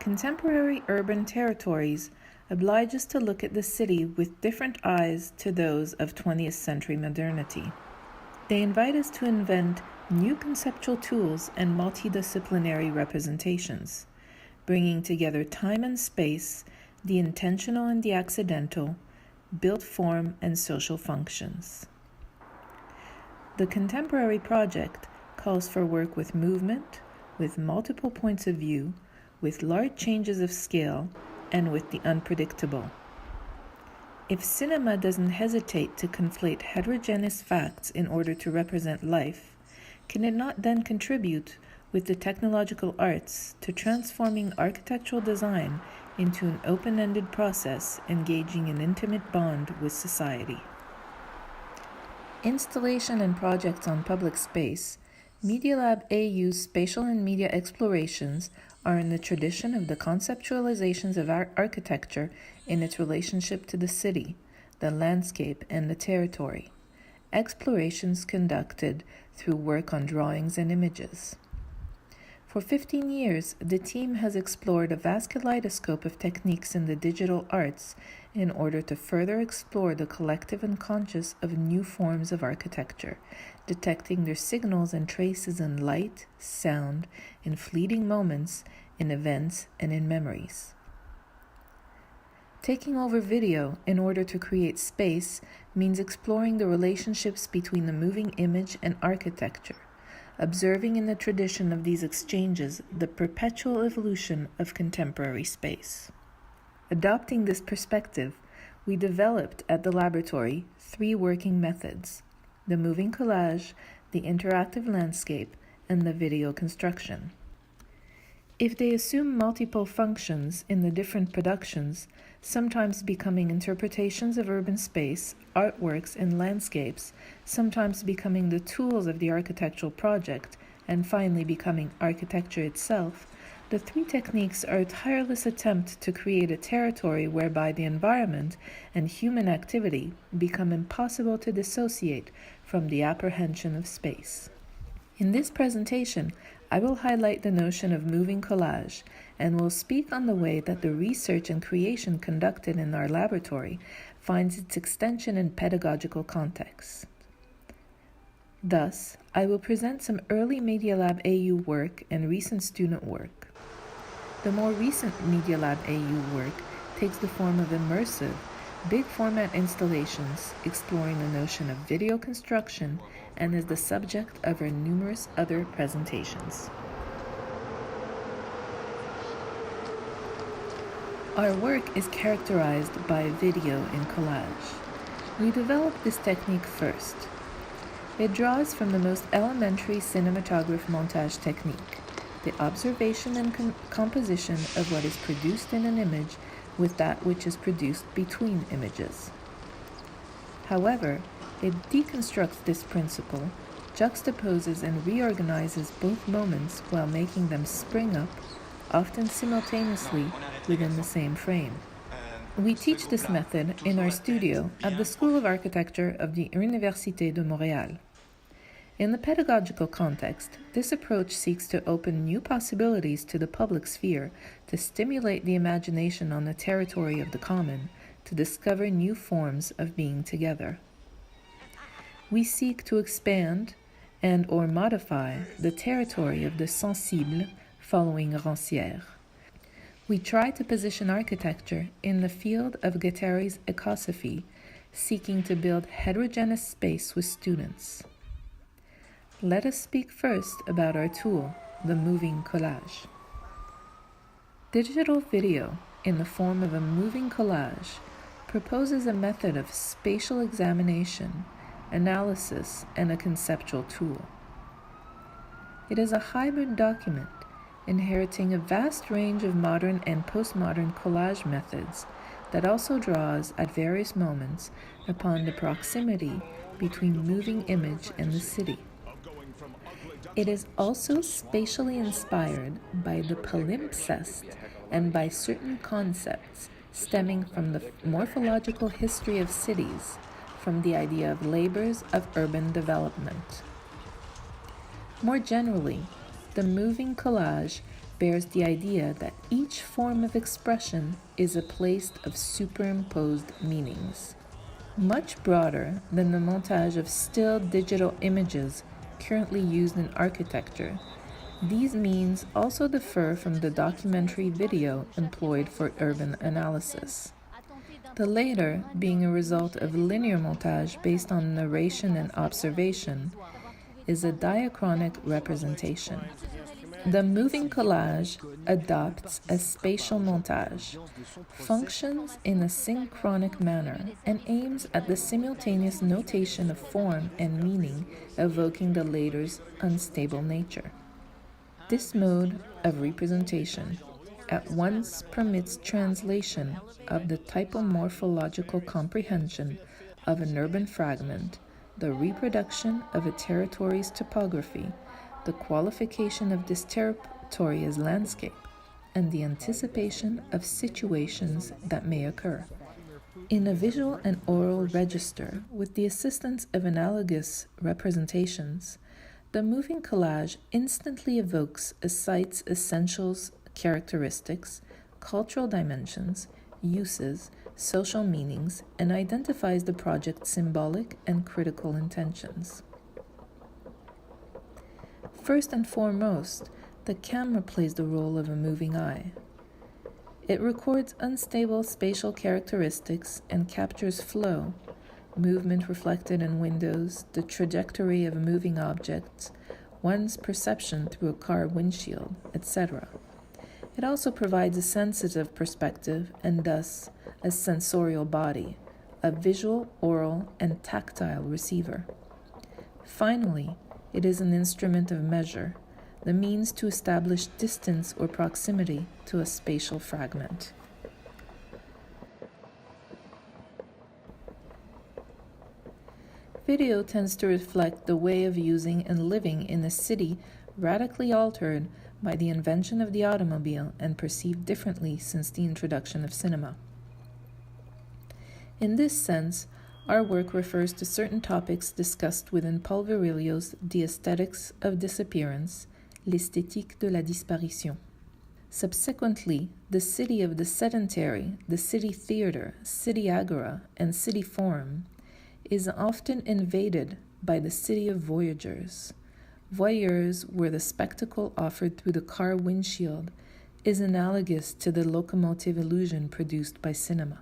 Contemporary urban territories oblige us to look at the city with different eyes to those of 20th century modernity. They invite us to invent new conceptual tools and multidisciplinary representations, bringing together time and space, the intentional and the accidental, built form and social functions. The contemporary project calls for work with movement, with multiple points of view, with large changes of scale, and with the unpredictable. If cinema doesn't hesitate to conflate heterogeneous facts in order to represent life, can it not then contribute with the technological arts to transforming architectural design into an open-ended process engaging an intimate bond with society? Installation and projects on public space, Media Lab AU's spatial and media explorations are in the tradition of the conceptualizations of architecture in its relationship to the city, the landscape, and the territory. Explorations conducted through work on drawings and images. For 15 years, the team has explored a vast kaleidoscope of techniques in the digital arts in order to further explore the collective unconscious of new forms of architecture, detecting their signals and traces in light, sound, in fleeting moments, in events, and in memories. Taking over video in order to create space means exploring the relationships between the moving image and architecture, observing in the tradition of these exchanges the perpetual evolution of contemporary space. Adopting this perspective, we developed at the laboratory 3 working methods: the moving collage, the interactive landscape, and the video construction. If they assume multiple functions in the different productions, sometimes becoming interpretations of urban space, artworks, and landscapes, sometimes becoming the tools of the architectural project, and finally becoming architecture itself, the 3 techniques are a tireless attempt to create a territory whereby the environment and human activity become impossible to dissociate from the apprehension of space. In this presentation, I will highlight the notion of moving collage and will speak on the way that the research and creation conducted in our laboratory finds its extension in pedagogical contexts. Thus, I will present some early Media Lab AU work and recent student work. The more recent Media Lab AU work takes the form of immersive, big format installations exploring the notion of video construction and is the subject of our numerous other presentations. Our work is characterized by video in collage. We developed this technique first. It draws from the most elementary cinematograph montage technique, the observation and composition of what is produced in an image with that which is produced between images. However, it deconstructs this principle, juxtaposes and reorganizes both moments while making them spring up, often simultaneously within the same frame. We teach this method in our studio at the School of Architecture of the Université de Montréal. In the pedagogical context, this approach seeks to open new possibilities to the public sphere, to stimulate the imagination on the territory of the common, to discover new forms of being together. We seek to expand and/or modify the territory of the sensible following Rancière. We try to position architecture in the field of Guattari's ecosophy, seeking to build heterogeneous space with students. Let us speak first about our tool, the moving collage. Digital video, in the form of a moving collage, proposes a method of spatial examination, analysis, and a conceptual tool. It is a hybrid document, inheriting a vast range of modern and postmodern collage methods that also draws at various moments upon the proximity between moving image and the city. It is also spatially inspired by the palimpsest and by certain concepts stemming from the morphological history of cities, from the idea of labors of urban development. More generally, the moving collage bears the idea that each form of expression is a place of superimposed meanings. Much broader than the montage of still digital images currently used in architecture, these means also differ from the documentary video employed for urban analysis. The latter being a result of linear montage based on narration and observation, is a diachronic representation. The moving collage adopts a spatial montage, functions in a synchronic manner, and aims at the simultaneous notation of form and meaning, evoking the latter's unstable nature. This mode of representation at once permits translation of the typomorphological comprehension of an urban fragment, the reproduction of a territory's topography, the qualification of this territory as landscape, and the anticipation of situations that may occur. In a visual and oral register, with the assistance of analogous representations, the moving collage instantly evokes a site's essentials, characteristics, cultural dimensions, uses, social meanings, and identifies the project's symbolic and critical intentions. First and foremost, the camera plays the role of a moving eye. It records unstable spatial characteristics and captures flow, movement reflected in windows, the trajectory of moving objects, one's perception through a car windshield, etc. It also provides a sensitive perspective and thus a sensorial body, a visual, oral, and tactile receiver. Finally, it is an instrument of measure, the means to establish distance or proximity to a spatial fragment. Video tends to reflect the way of using and living in a city radically altered by the invention of the automobile and perceived differently since the introduction of cinema. In this sense, our work refers to certain topics discussed within Paul Virilio's The Aesthetics of Disappearance, l'esthétique de la disparition. Subsequently, the city of the sedentary, the city theater, city agora, and city forum is often invaded by the city of voyagers. Voyeurs, where the spectacle offered through the car windshield is analogous to the locomotive illusion produced by cinema.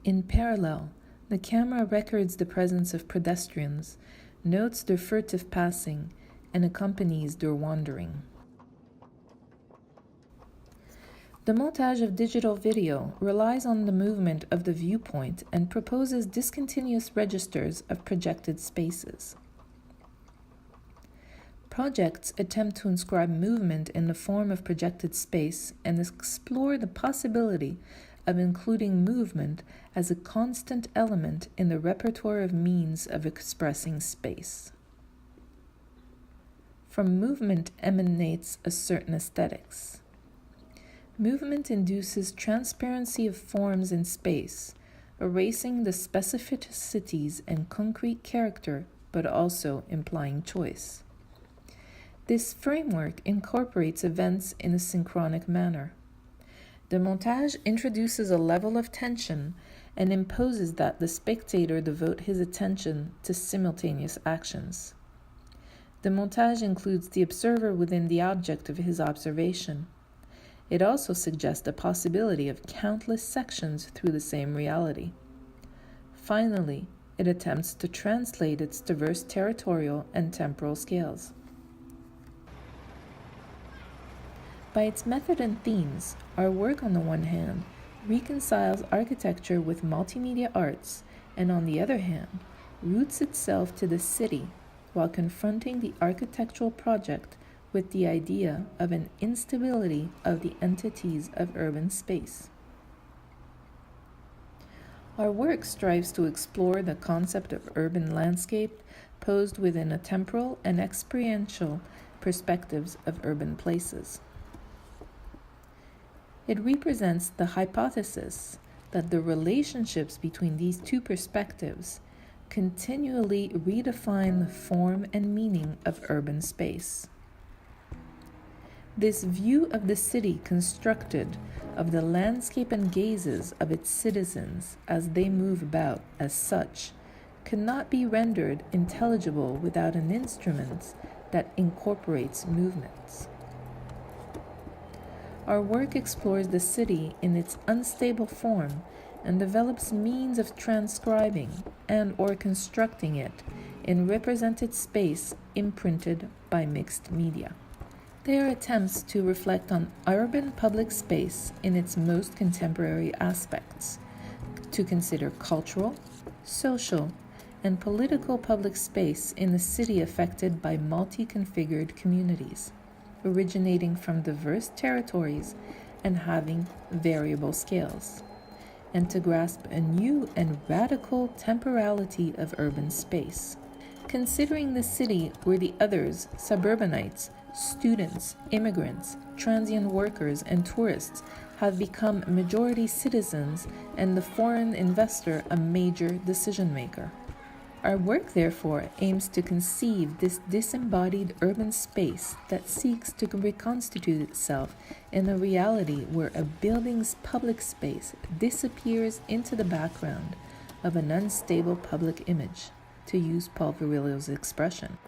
In parallel, the camera records the presence of pedestrians, notes their furtive passing, and accompanies their wandering. The montage of digital video relies on the movement of the viewpoint and proposes discontinuous registers of projected spaces. Projects attempt to inscribe movement in the form of projected space and explore the possibility of including movement as a constant element in the repertoire of means of expressing space. From movement emanates a certain aesthetics. Movement induces transparency of forms in space, erasing the specificities and concrete character, but also implying choice. This framework incorporates events in a synchronic manner. The montage introduces a level of tension and imposes that the spectator devote his attention to simultaneous actions. The montage includes the observer within the object of his observation. It also suggests the possibility of countless sections through the same reality. Finally, it attempts to translate its diverse territorial and temporal scales. By its method and themes, our work on the one hand reconciles architecture with multimedia arts, and on the other hand, roots itself to the city while confronting the architectural project with the idea of an instability of the entities of urban space. Our work strives to explore the concept of urban landscape posed within a temporal and experiential perspectives of urban places. It represents the hypothesis that the relationships between these two perspectives continually redefine the form and meaning of urban space. This view of the city constructed of the landscape and gazes of its citizens as they move about as such cannot be rendered intelligible without an instrument that incorporates movements. Our work explores the city in its unstable form and develops means of transcribing and or constructing it in represented space imprinted by mixed media. They are attempts to reflect on urban public space in its most contemporary aspects, to consider cultural, social, and political public space in a city affected by multi-configured communities, originating from diverse territories and having variable scales, and to grasp a new and radical temporality of urban space, considering the city where the others, suburbanites, students, immigrants, transient workers, and tourists have become majority citizens and the foreign investor a major decision maker. Our work, therefore, aims to conceive this disembodied urban space that seeks to reconstitute itself in a reality where a building's public space disappears into the background of an unstable public image, to use Paul Virilio's expression.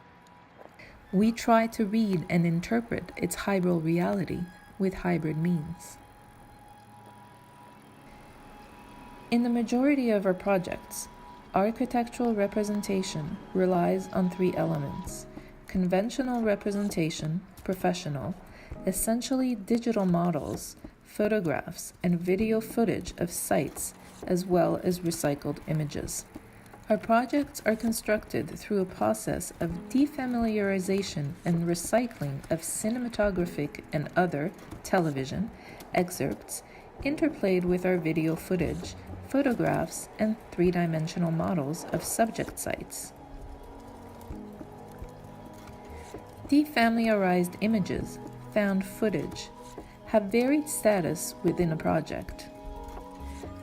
We try to read and interpret its hybrid reality with hybrid means. In the majority of our projects, architectural representation relies on three elements: conventional representation, professional, essentially digital models, photographs, and video footage of sites, as well as recycled images. Our projects are constructed through a process of defamiliarization and recycling of cinematographic and other television excerpts interplayed with our video footage, photographs, and three-dimensional models of subject sites. Defamiliarized images, found footage, have varied status within a project.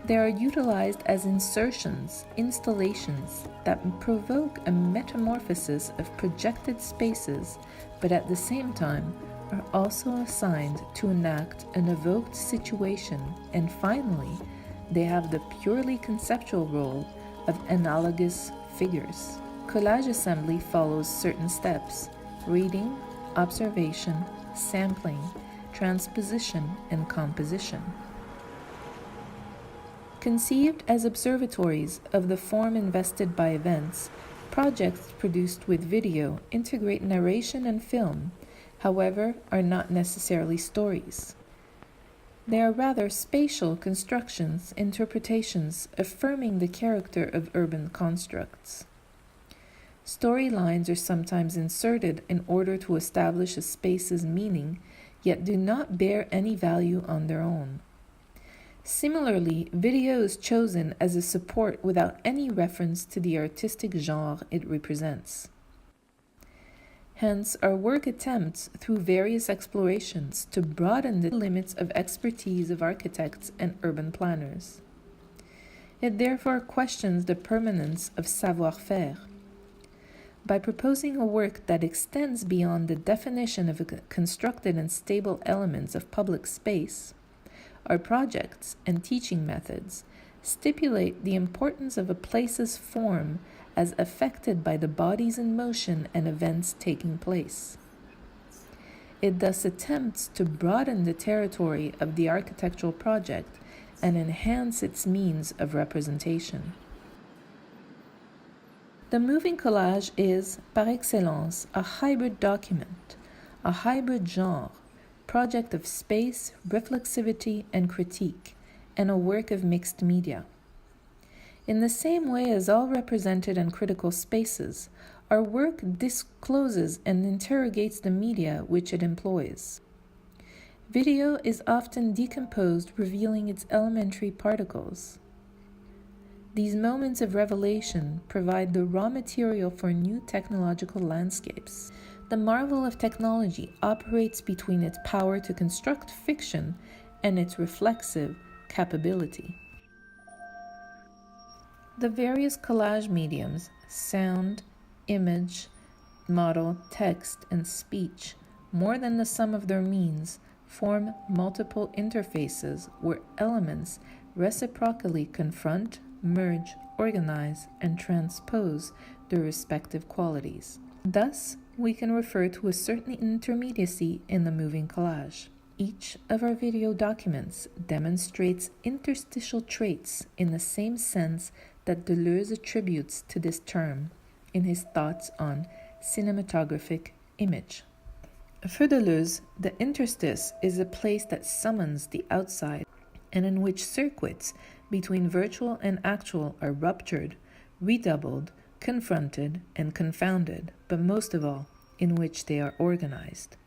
They are utilized as insertions, installations that provoke a metamorphosis of projected spaces, but at the same time are also assigned to enact an evoked situation, and finally, they have the purely conceptual role of analogous figures. Collage assembly follows certain steps: reading, observation, sampling, transposition, and composition. Conceived as observatories of the form invested by events, projects produced with video integrate narration and film, however, are not necessarily stories. They are rather spatial constructions, interpretations, affirming the character of urban constructs. Storylines are sometimes inserted in order to establish a space's meaning, yet do not bear any value on their own. Similarly, video is chosen as a support without any reference to the artistic genre it represents. Hence, our work attempts, through various explorations, to broaden the limits of expertise of architects and urban planners. It therefore questions the permanence of savoir-faire. By proposing a work that extends beyond the definition of constructed and stable elements of public space, our projects and teaching methods stipulate the importance of a place's form as affected by the bodies in motion and events taking place. It thus attempts to broaden the territory of the architectural project and enhance its means of representation. The moving collage is, par excellence, a hybrid document, a hybrid genre, project of space, reflexivity, and critique, and a work of mixed media. In the same way as all represented and critical spaces, our work discloses and interrogates the media which it employs. Video is often decomposed, revealing its elementary particles. These moments of revelation provide the raw material for new technological landscapes. The marvel of technology operates between its power to construct fiction and its reflexive capability. The various collage mediums, sound, image, model, text, and speech, more than the sum of their means, form multiple interfaces where elements reciprocally confront, merge, organize, and transpose their respective qualities. Thus, we can refer to a certain intermediacy in the moving collage. Each of our video documents demonstrates interstitial traits in the same sense that Deleuze attributes to this term in his thoughts on cinematographic image. For Deleuze, the interstice is a place that summons the outside and in which circuits between virtual and actual are ruptured, redoubled, confronted, and confounded, but most of all, in which they are organized.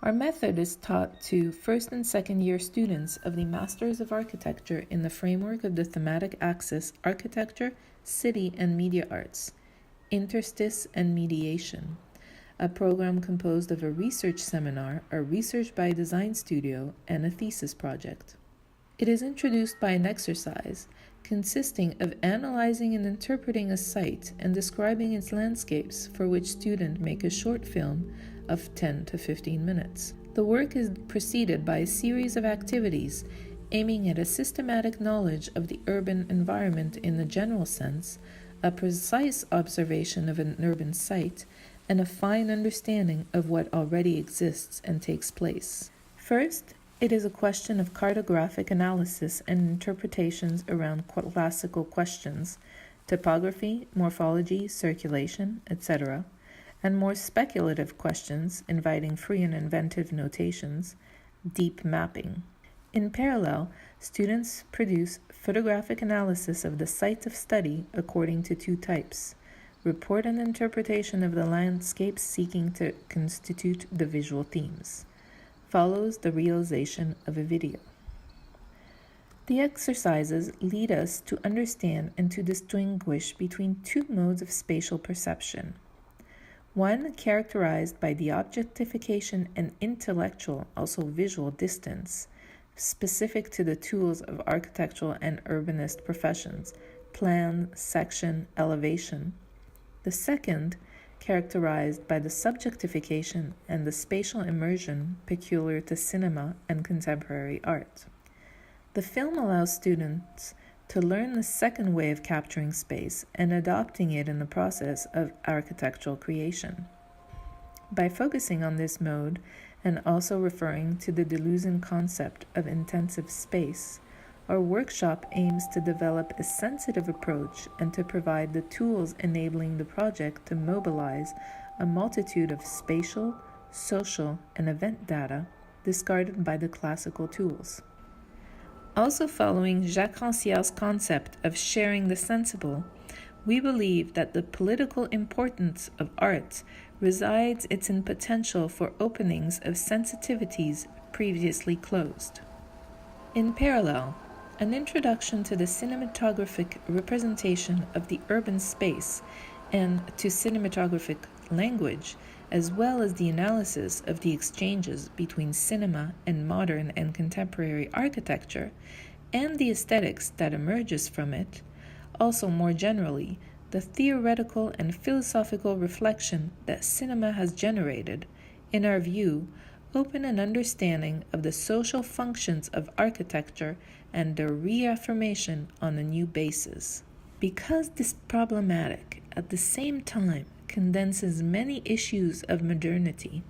Our method is taught to first and second year students of the Masters of Architecture in the framework of the thematic axis Architecture, City, and Media Arts, Interstice and Mediation, a program composed of a research seminar, a research by design studio, and a thesis project. It is introduced by an exercise consisting of analyzing and interpreting a site and describing its landscapes, for which students make a short film of 10 to 15 minutes. The work is preceded by a series of activities aiming at a systematic knowledge of the urban environment in the general sense, a precise observation of an urban site, and a fine understanding of what already exists and takes place. First, it is a question of cartographic analysis and interpretations around classical questions, topography, morphology, circulation, etc., and more speculative questions inviting free and inventive notations, deep mapping. In parallel, students produce photographic analysis of the site of study according to two types: report and interpretation of the landscapes seeking to constitute the visual themes. Follows the realization of a video. The exercises lead us to understand and to distinguish between two modes of spatial perception. One characterized by the objectification and intellectual, also visual distance, specific to the tools of architectural and urbanist professions, plan, section, elevation. The second, characterized by the subjectification and the spatial immersion peculiar to cinema and contemporary art. The film allows students to learn the second way of capturing space and adopting it in the process of architectural creation. By focusing on this mode and also referring to the Deleuzian concept of intensive space, our workshop aims to develop a sensitive approach and to provide the tools enabling the project to mobilize a multitude of spatial, social, and event data discarded by the classical tools. Also following Jacques Rancière's concept of sharing the sensible, we believe that the political importance of art resides in potential for openings of sensitivities previously closed. In parallel, an introduction to the cinematographic representation of the urban space and to cinematographic language, as well as the analysis of the exchanges between cinema and modern and contemporary architecture, and the aesthetics that emerges from it, also more generally, the theoretical and philosophical reflection that cinema has generated, in our view, open an understanding of the social functions of architecture and their reaffirmation on a new basis. Because this problematic, at the same time, condenses many issues of modernity,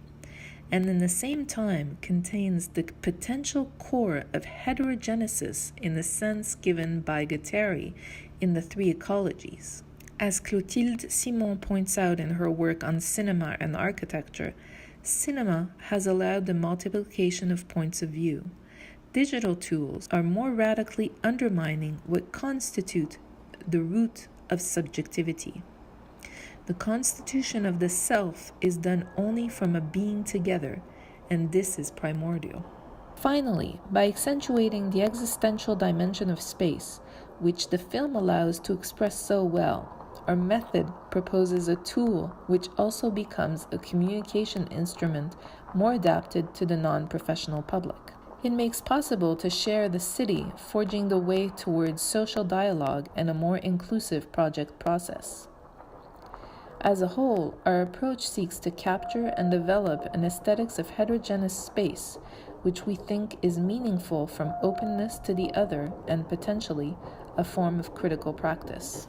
and in the same time contains the potential core of heterogenesis in the sense given by Guattari in the three ecologies. As Clotilde Simon points out in her work on cinema and architecture, cinema has allowed the multiplication of points of view. Digital tools are more radically undermining what constitute the root of subjectivity. The constitution of the self is done only from a being together, and this is primordial. Finally, by accentuating the existential dimension of space, which the film allows to express so well, our method proposes a tool which also becomes a communication instrument more adapted to the non-professional public. It makes possible to share the city, forging the way towards social dialogue and a more inclusive project process. As a whole, our approach seeks to capture and develop an aesthetics of heterogeneous space, which we think is meaningful from openness to the other and potentially a form of critical practice.